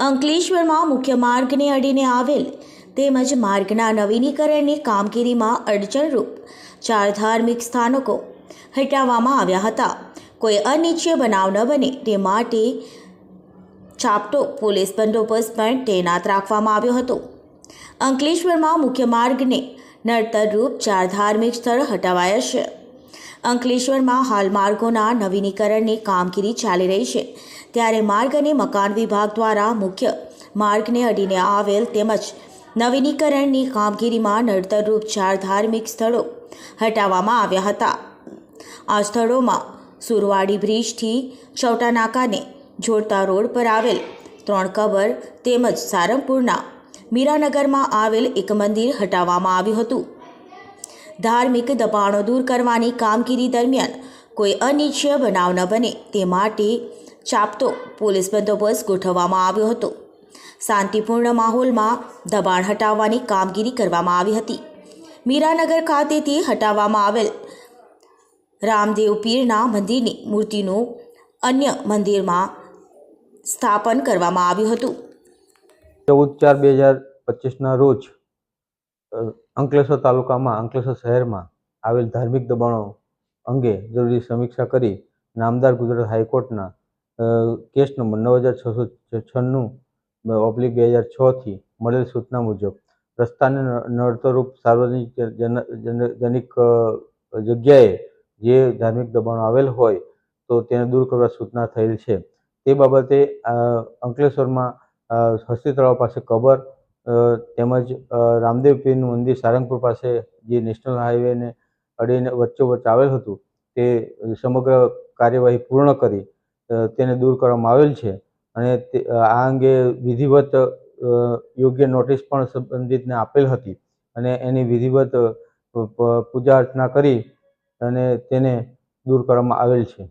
અંકલેશ્વરમાં મુખ્ય માર્ગને અડીને આવેલ તેમજ માર્ગના નવીનીકરણની કામગીરીમાં અડચણરૂપ 4 ધાર્મિક સ્થાનકો હટાવવામાં આવ્યા હતા. કોઈ અનિચ્છનીય બનાવ ન બને તે માટે ચાપટો પોલીસ બંદોબસ્ત પણ તૈનાત રાખવામાં આવ્યો હતો. અંકલેશ્વરમાં મુખ્ય માર્ગને નડતરરૂપ 4 ધાર્મિક સ્થળ હટાવાયા છે. અંકલેશ્વરમાં હાલ માર્ગોના નવીનીકરણની કામગીરી ચાલી રહી છે, ત્યારે માર્ગ અને મકાન વિભાગ દ્વારા મુખ્ય માર્ગને અડીને આવેલ તેમજ નવીનીકરણની કામગીરીમાં નડતરરૂપ 4 ધાર્મિક સ્થળો હટાવવામાં આવ્યા હતા. આ સ્થળોમાં સુરવાડી બ્રિજથી ચૌટા નાકાને જોડતા રોડ પર આવેલ 3 કબર તેમજ સારંગપુરના મીરાનગરમાં આવેલ એક મંદિર હટાવવામાં આવ્યું હતું. ધાર્મિક દબાણો દૂર કરવાની કામગીરી દરમિયાન કોઈ અનિચ્છનીય બનાવ ન બને તે માટે ચાપતો પોલીસ બંદોબસ્ત ગોઠવવામાં આવ્યો હતો. શાંતિપૂર્ણ માહોલમાં દબાણ હટાવવાની કામગીરી કરવામાં આવી હતી. મીરાનગર ખાતેથી હટાવવામાં આવેલ રામદેવ પીરના મંદિરની મૂર્તિનું અન્ય મંદિરમાં સ્થાપન કરવામાં આવ્યું હતું. 14/4/2025ના રોજ અંકલેશ્વર તાલુકામાં અંકલેશ્વર શહેરમાં આવેલ ધાર્મિક દબાણો અંગે જરૂરી સમીક્ષા કરી નામદાર ગુજરાત હાઈકોર્ટના કેસ નંબર 9696/2006થી મળેલ સૂચના મુજબ રસ્તાને નડતરરૂપ સાર્વજનિક જગ્યાએ જે ધાર્મિક દબાણો આવેલ હોય તો તેને દૂર કરવા સૂચના થયેલ છે. તે બાબતે અંકલેશ્વરમાં હસ્તી તળાવ પાસે કબર તેમજ રામદેવ પીરનું મંદિર સારંગપુર પાસે જે નેશનલ હાઈવેને અડીને વચ્ચોવચ્ચ આવેલ હતું તે સમગ્ર કાર્યવાહી પૂર્ણ કરી તેને દૂર કરવામાં આવેલ છે. અને આ અંગે વિધિવત યોગ્ય નોટિસ પણ સંબંધિતને આપેલ હતી અને એની વિધિવત પૂજા અર્ચના કરી અને તેને દૂર કરવામાં આવેલ છે.